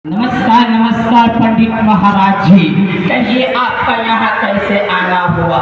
नमस्कार नमस्कार पंडित महाराज जी, कहिए आपका यहाँ कैसे आना हुआ?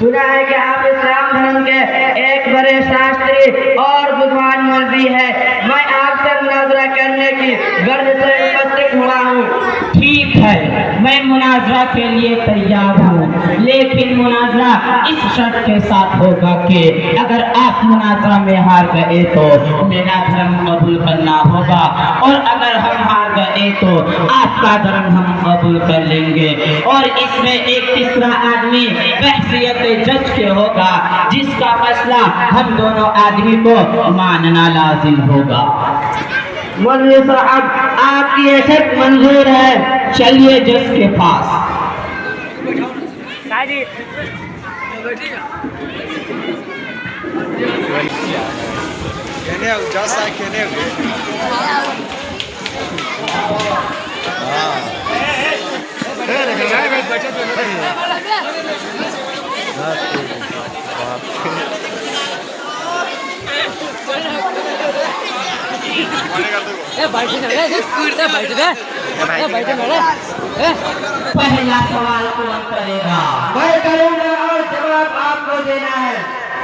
सुना है कि आप इस्लाम धर्म के एक बड़े शास्त्री और बुद्धिमान मौलवी है। मैं आपसे मुनाजरा करने की गर्ज से उपस्थित हुआ हूँ। ठीक है, मैं मुनाजरा के लिए तैयार हूँ, लेकिन मुनाजरा इस शर्त के साथ होगा कि अगर आप मुनाजरा में हार गए तो मेरा धर्म कबूल करना होगा, और अगर हम हार गए तो आपका धर्म हम कबूल कर लेंगे। और इसमें एक तीसरा आदमी बहसियत जज के होगा, जिसका मसला हम दोनों आदमी को मानना लाजिम होगा। मौलवी साहब, आपकी ये शर्त मंजूर है। चलिए जज के पास। पहला सवाल कौन करेगा? मैं करूँगा और जवाब आपको देना है।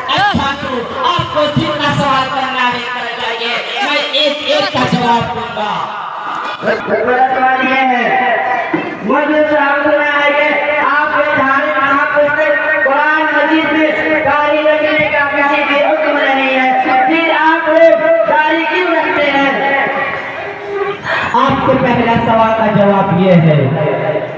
अच्छा, तो आपको जितना सवाल करना है कर जाइए, मैं एक एक का जवाब दूंगा। मेरा सवाल ये है, मुझे साहब सुना है कि आपके धार्मिक महापुस्तक कुरान मजीद में दाढ़ी रखने का किसी भी हुक्म नहीं है, फिर आप लोग दाढ़ी क्यों रखते हैं? आपको पहला सवाल का जवाब ये है,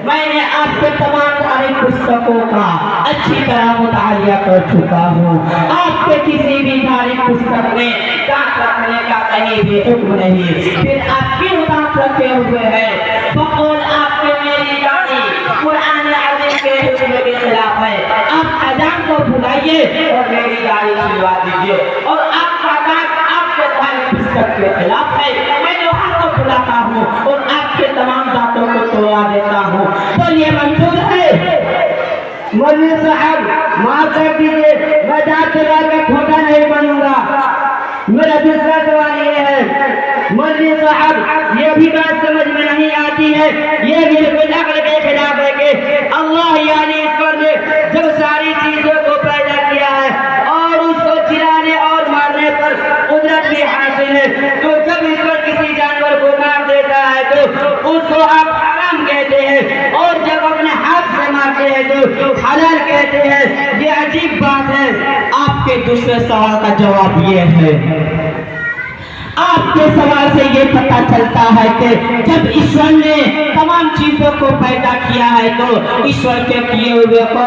मैंने आपके तमाम सारी पुस्तकों का अच्छी तरह मुतालिया कर चुका हूँ। आपके किसी भी धार्मिक पुस्तक में दांत रखने का कहीं भी हुक्म नहीं, फिर आप क्यों दांत रखे हुए हैं? बकौल आपके मेरी दाढ़ी कुरान अज़ीम के हुक्म के खिलाफ है। आप अजान को भुलाइए और मेरी दाढ़ी छिलवा दीजिए, और आपका दांत आपके धार्मिक पुस्तक के खिलाफ है। मैं लोगों को बुलाता हूँ और आपके तमाम दांतों को तोड़ा देता हूँ। बोलिए मंजूर है? मौलवी साहब, माफ कर दीजिए, मैं दांत चला के खोटा नहीं बनूंगा। मेरा दूसरा सवाल ये है, मौलवी साहब, ये भी बात समझ में नहीं आती है, ये बिल्कुल अक्ल के खिलाफ है कि अल्लाह यानी ईश्वर ने जब सारी चीजों को पैदा किया है और उसको चिराने और मारने पर कुदरत भी हासिल है, तो जब ईश्वर किसी जानवर को मार देता है तो उसको आप हराम कहते हैं, और जब अपने हाथ से मारते हैं तो हलाल कहते हैं। ये अजीब बात है। आपके दूसरे सवाल का जवाब ये है, आपके सवाल से ये पता चलता है कि जब ईश्वर ने तमाम चीजों को पैदा किया है तो ईश्वर के किए हुए को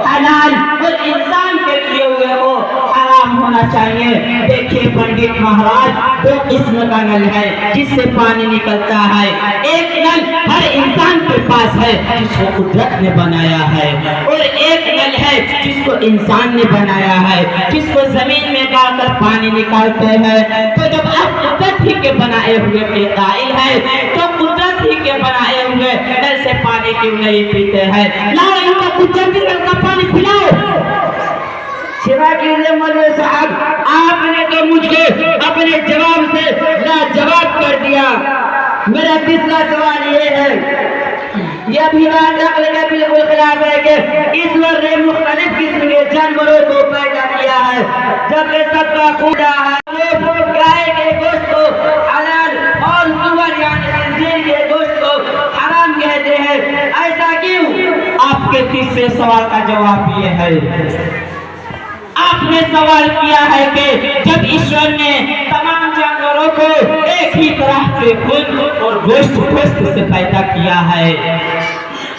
हलाल और इंसान के किए हुए को हराम होना चाहिए। देखिए पंडित महाराज, दो किस्म का नल है जिससे पानी निकलता है। एक नल हर इंसान के पास है जिसको कुदरत ने बनाया है, और एक नल है जिसको इंसान ने बनाया है, जिसको जमीन में डालकर पानी निकालते हैं। तो जब आप कुदरत ही के बनाए हुए के कायल है, तो कुदरत ही के बनाए हुए नल से पानी क्यों नहीं पीते हैं? लाओ इनका कुदरती नल का पानी पिलाओ। शिवा कीजिए मौलवी साहब, आपने तो मुझे अपने जवाब से लाजवाब कर दिया। मेरा तीसरा सवाल ये है, यह भी बात अक्ल के बिल्कुल खिलाफ है कि ईश्वर ने मुख्तलिफ किस्म के जानवरों को पैदा किया है, जबकि सबका खुदा है। गाय के गोश्त को हलाल और सुअर यानी खंजीर के गोश्त को हराम कहते हैं, ऐसा क्यों? आपके तीसरे सवाल का जवाब ये है, आपने सवाल किया है कि जब ईश्वर ने तमाम जानवरों को एक ही तरह के खून और गोश्त से पैदा किया है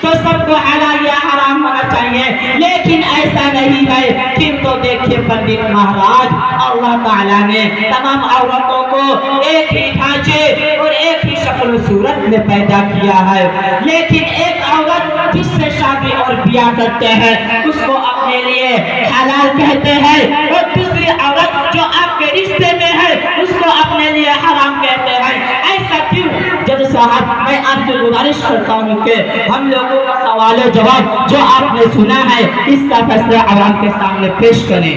तो सबको हलाल या हराम होना चाहिए, लेकिन ऐसा नहीं है। किंतु देखिए पंडित महाराज, अल्लाह ताला ने तमाम औरतों को एक ही ढांचे और एक ही शक्ल सूरत में पैदा किया है, लेकिन एक औरत जिससे शादी और ब्याह करते हैं उसको अपने लिए हलाल कहते हैं, और दूसरी औरत जो आपके रिश्ते में है उसको अपने लिए हराम कहते हैं। ऐसा क्यों? जज साहब, मैं आपसे गुजारिश करता हूँ कि हम लोगों का सवाल जवाब जो आपने सुना है इसका फैसला आवाम के सामने पेश करें।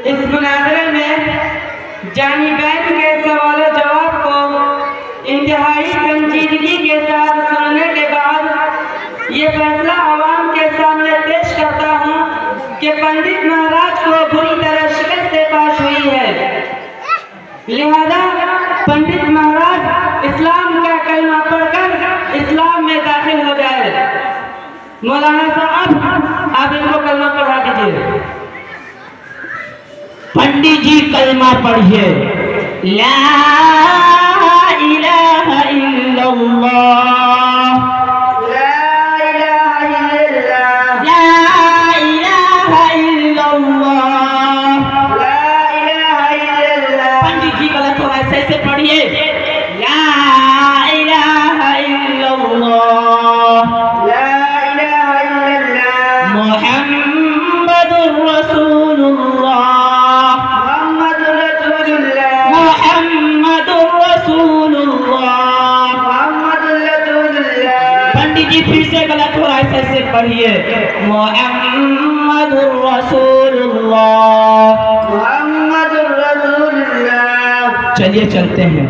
इस मुनाजरे में जानी बैन के सवाल जवाब को इंतहाई संजीदगी के साथ सुनने के बाद ये फैसला आवाम के सामने पेश करता हूँ कि पंडित महाराज को बुरी तरह शिकस्त पाश हुई है। लिहाजा पंडित महाराज इस्लाम का कलमा पढ़कर इस्लाम में दाखिल हो जाए। मौलाना साहब आप इनको कलमा पढ़ा दीजिए। पंडित जी कलमा पढ़िए। ला इलाहा इल्लल्लाह, ला इलाहा इल्लल्लाह, ला इलाहा इल्लल्लाह। ला इलाहा इल्लल्लाह। पंडित जी गलत हो रहा है, ऐसे पढ़िए। ला इलाहा इल्लल्लाह, ला इलाहा इल्लल्लाह। मुहम्मदुर रसूलुल्लाह, मुहम्मदुर रसूलुल्लाह, मुहम्मदुर रसूलुल्लाह। मुहम्मदुर रसूलुल्लाह। पंडित जी फिर से गलत हो रहा है, ऐसे पढ़िए। मुहम्मदुर रसूलुल्लाह। मुहम्मदुर रसूलुल्लाह। चलिए चलते हैं।